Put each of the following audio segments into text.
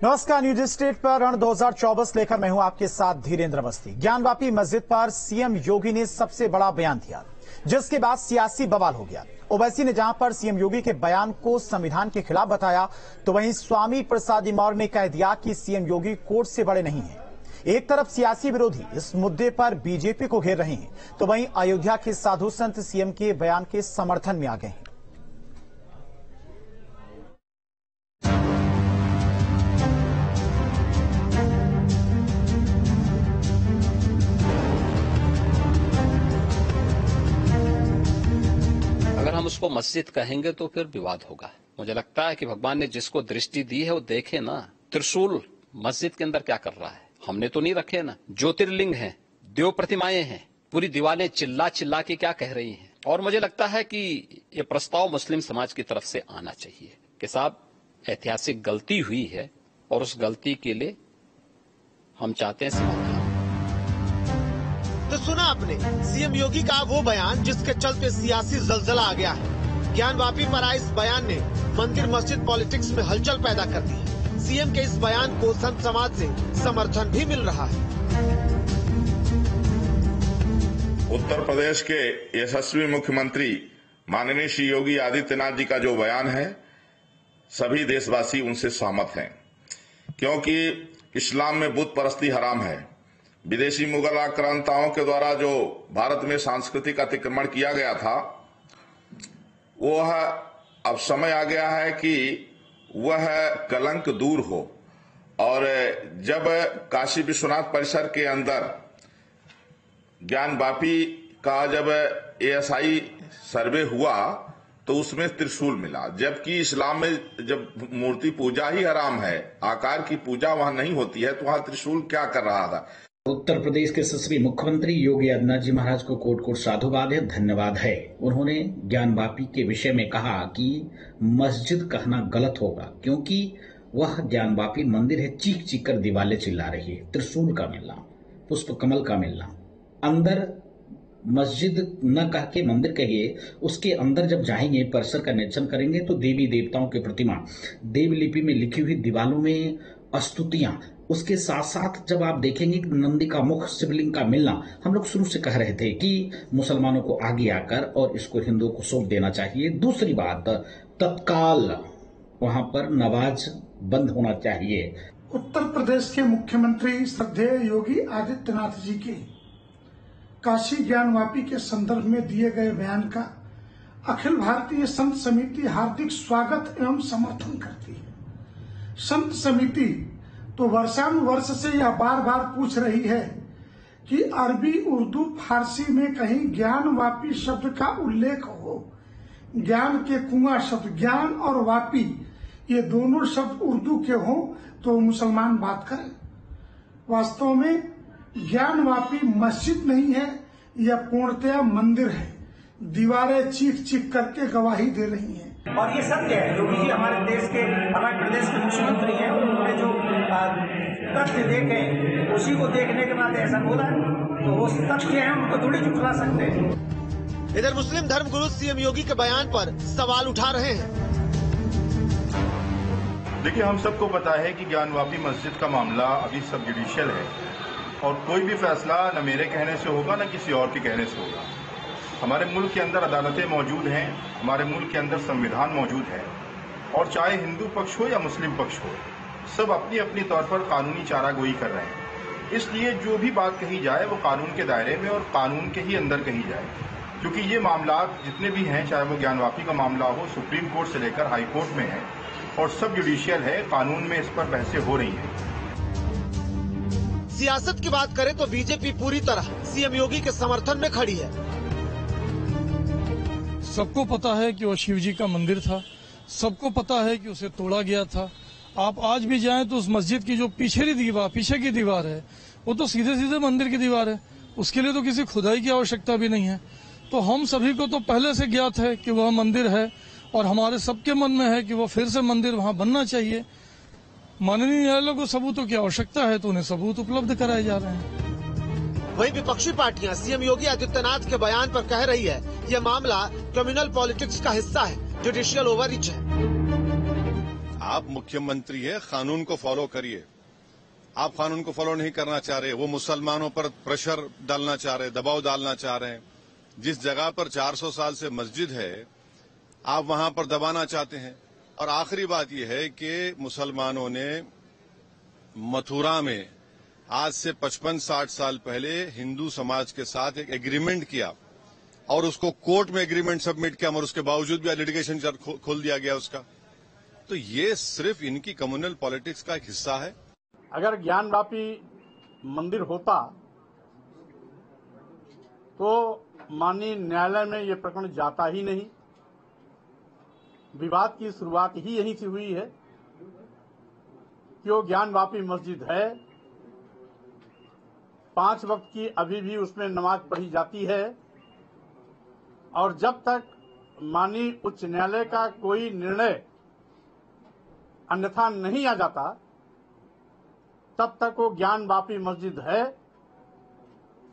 नमस्कार, news state पर रण 2024 लेकर मैं हूं आपके साथ धीरेन्द्र अवस्थी। ज्ञानवापी मस्जिद पर सीएम योगी ने सबसे बड़ा बयान दिया, जिसके बाद सियासी बवाल हो गया। ओवैसी ने जहां पर सीएम योगी के बयान को संविधान के खिलाफ बताया, तो वहीं स्वामी प्रसादी मौर्य ने कह दिया कि सीएम योगी कोर्ट से बड़े नहीं हैं। एक तरफ सियासी विरोधी इस मुद्दे पर बीजेपी को घेर रहे हैं, तो वहीं अयोध्या के साधु संत सीएम के बयान के समर्थन में आ गए हैं। अगर हम उसको मस्जिद कहेंगे तो फिर विवाद होगा। मुझे लगता है कि भगवान ने जिसको दृष्टि दी है वो देखे ना, त्रिशूल मस्जिद के अंदर क्या कर रहा है। हमने तो नहीं रखे ना, ज्योतिर्लिंग हैं, देव प्रतिमाएं हैं, पूरी दीवारें चिल्ला चिल्ला के क्या कह रही हैं। और मुझे लगता है कि ये प्रस्ताव मुस्लिम समाज की तरफ से आना चाहिए कि साहब ऐतिहासिक गलती हुई है और उस गलती के लिए हम चाहते हैं समाधान। तो सुना आपने सीएम योगी का वो बयान जिसके चलते सियासी जलजला आ गया है। ज्ञानवापी पर आए इस बयान ने मंदिर मस्जिद पॉलिटिक्स में हलचल पैदा कर दी है। सीएम के इस बयान को संत समाज से समर्थन भी मिल रहा है। उत्तर प्रदेश के यशस्वी मुख्यमंत्री माननीय श्री योगी आदित्यनाथ जी का जो बयान है, सभी देशवासी उनसे सहमत हैं, क्योंकि इस्लाम में बुत परस्ती हराम है। विदेशी मुगल आक्रांताओं के द्वारा जो भारत में सांस्कृतिक अतिक्रमण किया गया था, वह अब समय आ गया है कि वह कलंक दूर हो। और जब काशी विश्वनाथ परिसर के अंदर ज्ञानवापी का जब एएसआई सर्वे हुआ तो उसमें त्रिशूल मिला, जबकि इस्लाम में जब मूर्ति पूजा ही हराम है, आकार की पूजा वहां नहीं होती है, तो वहां त्रिशूल क्या कर रहा था। उत्तर प्रदेश के यशस्वी मुख्यमंत्री योगी आदित्यनाथ जी महाराज को कोट कोट साधुवाद है, धन्यवाद है। उन्होंने ज्ञानवापी के विषय में कहा कि मस्जिद कहना गलत होगा, क्योंकि वह ज्ञानवापी मंदिर है। चीख चीख कर दीवारें चिल्ला रही है। त्रिशूल का मिलना, पुष्प कमल का मिलना, अंदर मस्जिद न कह के मंदिर कहिए, उसके अंदर जब जाएंगे, परिसर का निरीक्षण करेंगे तो देवी देवताओं की प्रतिमा, देवलिपि में लिखी हुई दीवारों में स्तुतियां, उसके साथ साथ जब आप देखेंगे कि नंदी का मुख, शिवलिंग का मिलना, हम लोग शुरू से कह रहे थे कि मुसलमानों को आगे आकर और इसको हिंदुओं को सौंप देना चाहिए। दूसरी बात, तत्काल वहां पर नमाज बंद होना चाहिए। उत्तर प्रदेश के मुख्यमंत्री श्रद्धेय योगी आदित्यनाथ जी के काशी ज्ञानवापी के संदर्भ में दिए गए बयान का अखिल भारतीय संत समिति हार्दिक स्वागत एवं समर्थन करती है। संत समिति तो वर्षानुवर्ष से यह बार बार पूछ रही है कि अरबी, उर्दू, फारसी में कहीं ज्ञानवापी शब्द का उल्लेख हो। ज्ञान के कुआं शब्द, ज्ञान और वापी, ये दोनों शब्द उर्दू के हो तो मुसलमान बात करें। वास्तव में ज्ञानवापी मस्जिद नहीं है, यह पूर्णतया मंदिर है। दीवारें चीख चीख करके गवाही दे रही हैं। और ये सत्य है। योगी जी हमारे देश के, हमारे प्रदेश के मुख्यमंत्री हैं, उन्होंने जो तथ्य देखे उसी को देखने के बाद ऐसा बोला, तो वो तथ्य है, उनको थोड़ी झुठला सकते हैं। इधर मुस्लिम धर्मगुरु सीएम योगी के बयान पर सवाल उठा रहे हैं। देखिए, हम सबको पता है कि ज्ञानवापी मस्जिद का मामला अभी सब जुडिशियल है और कोई भी फैसला न मेरे कहने से होगा न किसी और के कहने से होगा। हमारे मुल्क के अंदर अदालतें मौजूद हैं, हमारे मुल्क के अंदर संविधान मौजूद है, और चाहे हिंदू पक्ष हो या मुस्लिम पक्ष हो, सब अपनी अपनी तौर पर कानूनी चारागोई कर रहे हैं। इसलिए जो भी बात कही जाए वो कानून के दायरे में और कानून के ही अंदर कही जाए, क्योंकि ये मामला जितने भी हैं, चाहे वो ज्ञानवापी का मामला हो, सुप्रीम कोर्ट से लेकर हाई कोर्ट में है और सब जुडिशियल है, कानून में इस पर बहसें हो रही हैं। सियासत की बात करें तो बीजेपी पूरी तरह सीएम योगी के समर्थन में खड़ी है। सबको पता है कि वो शिव जी का मंदिर था, सबको पता है कि उसे तोड़ा गया था। आप आज भी जाएं तो उस मस्जिद की जो पीछे की दीवार है, वो तो सीधे सीधे मंदिर की दीवार है। उसके लिए तो किसी खुदाई की आवश्यकता भी नहीं है। तो हम सभी को तो पहले से ज्ञात है कि वह मंदिर है और हमारे सबके मन में है कि वो फिर से मंदिर वहां बनना चाहिए। माननीय न्यायालय को सबूतों की आवश्यकता है तो उन्हें सबूत उपलब्ध कराए जा रहे हैं। वहीं विपक्षी पार्टियां सीएम योगी आदित्यनाथ के बयान पर कह रही है यह मामला कम्युनल पॉलिटिक्स का हिस्सा है, जुडिशियल ओवररीच है। आप मुख्यमंत्री है, कानून को फॉलो करिए। आप कानून को फॉलो नहीं करना चाह रहे, वो मुसलमानों पर प्रेशर डालना चाह रहे, दबाव डालना चाह रहे हैं। जिस जगह पर 400 साल से मस्जिद है, आप वहां पर दबाना चाहते हैं। और आखिरी बात यह है कि मुसलमानों ने मथुरा में आज से 55-60 साल पहले हिंदू समाज के साथ एक एग्रीमेंट किया और उसको कोर्ट में एग्रीमेंट सबमिट किया, और उसके बावजूद भी लिटिगेशन खोल दिया गया उसका। तो ये सिर्फ इनकी कम्युनल पॉलिटिक्स का एक हिस्सा है। अगर ज्ञानवापी मंदिर होता तो माननीय न्यायालय में ये प्रकरण जाता ही नहीं। विवाद की शुरुआत ही यहीं से हुई है कि वो ज्ञानवापी मस्जिद है, 5 वक्त की अभी भी उसमें नमाज पढ़ी जाती है, और जब तक माननीय उच्च न्यायालय का कोई निर्णय अन्यथा नहीं आ जाता तब तक वो ज्ञानवापी मस्जिद है,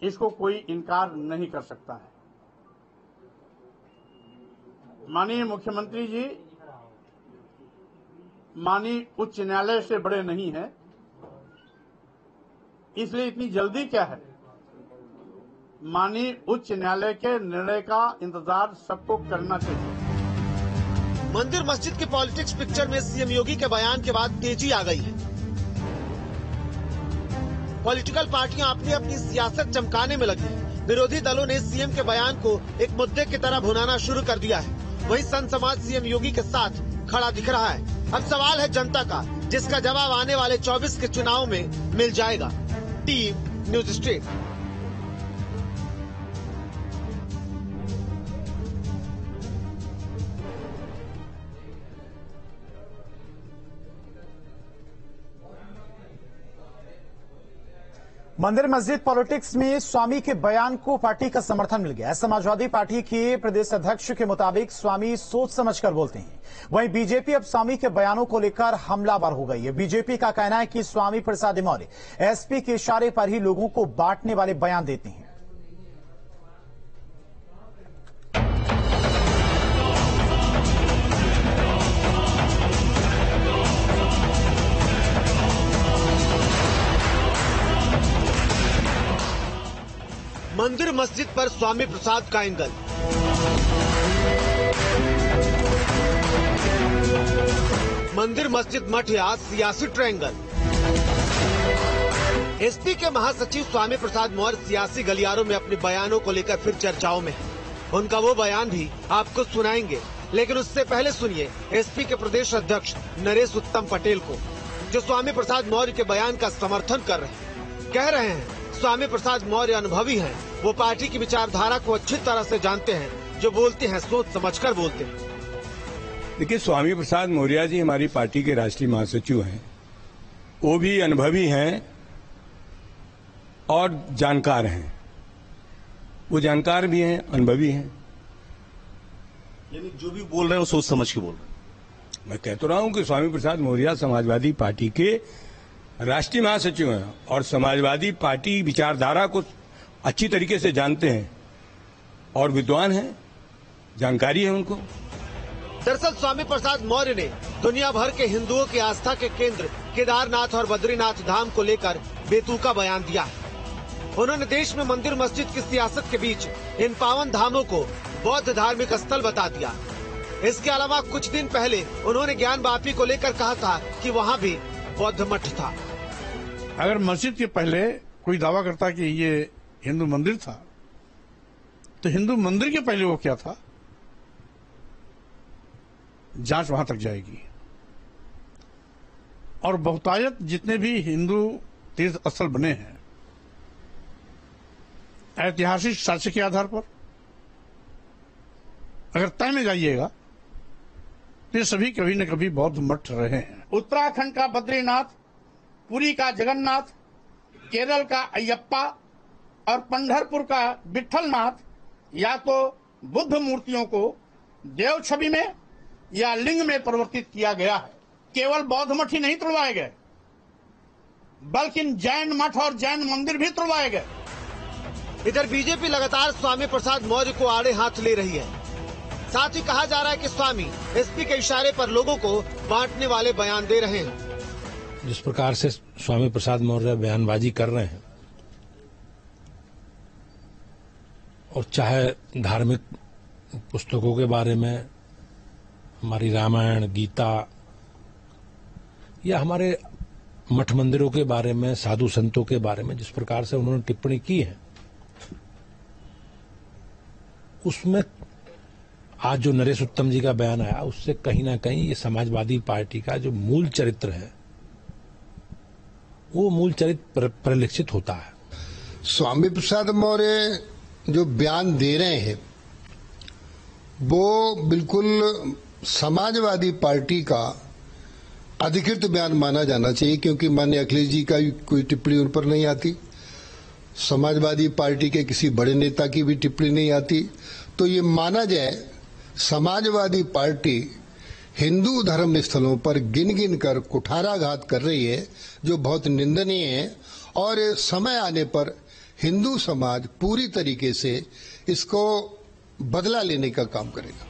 इसको कोई इनकार नहीं कर सकता है। माननीय मुख्यमंत्री जी माननीय उच्च न्यायालय से बड़े नहीं हैं, इसलिए इतनी जल्दी क्या है। माननीय उच्च न्यायालय के निर्णय का इंतजार सबको करना चाहिए। मंदिर मस्जिद के पॉलिटिक्स पिक्चर में सीएम योगी के बयान के बाद तेजी आ गई है। पॉलिटिकल पार्टियां अपनी अपनी सियासत चमकाने में लगी हैं। विरोधी दलों ने सीएम के बयान को एक मुद्दे की तरह भुनाना शुरू कर दिया है। वहीं संत समाज सीएम योगी के साथ खड़ा दिख रहा है। अब सवाल है जनता का, जिसका जवाब आने वाले 24 के चुनाव में मिल जाएगा। Team news street. मंदिर मस्जिद पॉलिटिक्स में स्वामी के बयान को पार्टी का समर्थन मिल गया है। समाजवादी पार्टी के प्रदेश अध्यक्ष के मुताबिक स्वामी सोच समझकर बोलते हैं। वहीं बीजेपी अब स्वामी के बयानों को लेकर हमलावर हो गई है। बीजेपी का कहना है कि स्वामी प्रसाद मौर्य एसपी के इशारे पर ही लोगों को बांटने वाले बयान देते हैं। मंदिर मस्जिद पर स्वामी प्रसाद का एंगल। मंदिर मस्जिद मठ या सियासी ट्रायंगल। एसपी के महासचिव स्वामी प्रसाद मौर्य सियासी गलियारों में अपने बयानों को लेकर फिर चर्चाओं में है। उनका वो बयान भी आपको सुनाएंगे, लेकिन उससे पहले सुनिए एसपी के प्रदेश अध्यक्ष नरेश उत्तम पटेल को, जो स्वामी प्रसाद मौर्य के बयान का समर्थन कर रहे हैं। कह रहे हैं स्वामी प्रसाद मौर्य अनुभवी हैं, वो पार्टी की विचारधारा को अच्छी तरह से जानते हैं, जो बोलते हैं सोच समझकर बोलते हैं। देखिए, स्वामी प्रसाद मौर्य जी हमारी पार्टी के राष्ट्रीय महासचिव हैं। वो भी अनुभवी हैं और जानकार हैं। वो जानकार भी हैं, अनुभवी हैं। यानी जो भी बोल रहे हैं वो सोच समझ के बोल रहे हैं। मैं कह तो रहा हूं कि स्वामी प्रसाद मौर्य समाजवादी पार्टी के राष्ट्रीय महासचिव हैं और समाजवादी पार्टी विचारधारा को अच्छी तरीके से जानते हैं और विद्वान हैं, जानकारी है उनको। दरअसल स्वामी प्रसाद मौर्य ने दुनिया भर के हिंदुओं की आस्था के केंद्र केदारनाथ और बद्रीनाथ धाम को लेकर बेतुका बयान दिया है। उन्होंने देश में मंदिर मस्जिद की सियासत के बीच इन पावन धामों को बौद्ध धार्मिक स्थल बता दिया। इसके अलावा कुछ दिन पहले उन्होंने ज्ञानवापी को लेकर कहा था कि वहाँ भी बौद्ध मठ था। अगर मस्जिद के पहले कोई दावा करता कि ये हिंदू मंदिर था, तो हिंदू मंदिर के पहले वो क्या था, जांच वहां तक जाएगी। और बहुतायत जितने भी हिंदू तीर्थ स्थल बने हैं ऐतिहासिक साक्ष्य के आधार पर अगर तय में जाइएगा तो ये सभी कभी न कभी बौद्ध मठ रहे हैं। उत्तराखंड का बद्रीनाथ, पुरी का जगन्नाथ, केरल का अयप्पा और पंढरपुर का विठलनाथ या तो बुद्ध मूर्तियों को देव छवि में या लिंग में परिवर्तित किया गया है। केवल बौद्ध मठ ही नहीं तुड़वाए गए, बल्कि जैन मठ और जैन मंदिर भी तुड़वाए गए। इधर बीजेपी लगातार स्वामी प्रसाद मौर्य को आड़े हाथ ले रही है। साथ ही कहा जा रहा है कि स्वामी एसपी के इशारे पर लोगों को बांटने वाले बयान दे रहे हैं। जिस प्रकार से स्वामी प्रसाद मौर्य बयानबाजी कर रहे हैं, और चाहे धार्मिक पुस्तकों के बारे में, हमारी रामायण, गीता, या हमारे मठ मंदिरों के बारे में, साधु संतों के बारे में जिस प्रकार से उन्होंने टिप्पणी की है, उसमें आज जो नरेश उत्तम जी का बयान आया, उससे कहीं ना कहीं ये समाजवादी पार्टी का जो मूल चरित्र है, वो मूल चरित्र परिलक्षित होता है। स्वामी प्रसाद मौर्य जो बयान दे रहे हैं वो बिल्कुल समाजवादी पार्टी का अधिकृत बयान माना जाना चाहिए, क्योंकि माननीय अखिलेश जी का कोई टिप्पणी उन पर नहीं आती, समाजवादी पार्टी के किसी बड़े नेता की भी टिप्पणी नहीं आती। तो ये माना जाए समाजवादी पार्टी हिंदू धर्म स्थलों पर गिन गिन कर कुठाराघात कर रही है, जो बहुत निंदनीय है, और समय आने पर हिंदू समाज पूरी तरीके से इसको बदला लेने का काम करेगा।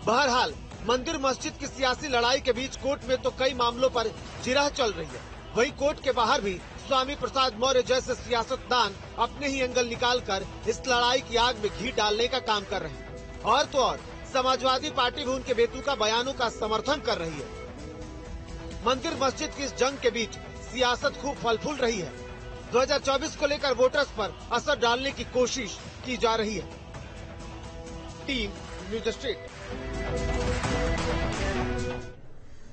बहरहाल मंदिर मस्जिद की सियासी लड़ाई के बीच कोर्ट में तो कई मामलों पर जिरह चल रही है, वहीं कोर्ट के बाहर भी स्वामी प्रसाद मौर्य जैसे सियासतदान अपने ही एंगल निकालकर इस लड़ाई की आग में घी डालने का काम कर रहे हैं। और तो और समाजवादी पार्टी भी उनके बेतुका बयानों का समर्थन कर रही है। मंदिर मस्जिद की इस जंग के बीच सियासत खूब फल फूल रही है। 2024 को लेकर वोटर्स पर असर डालने की कोशिश की जा रही है। Team news street.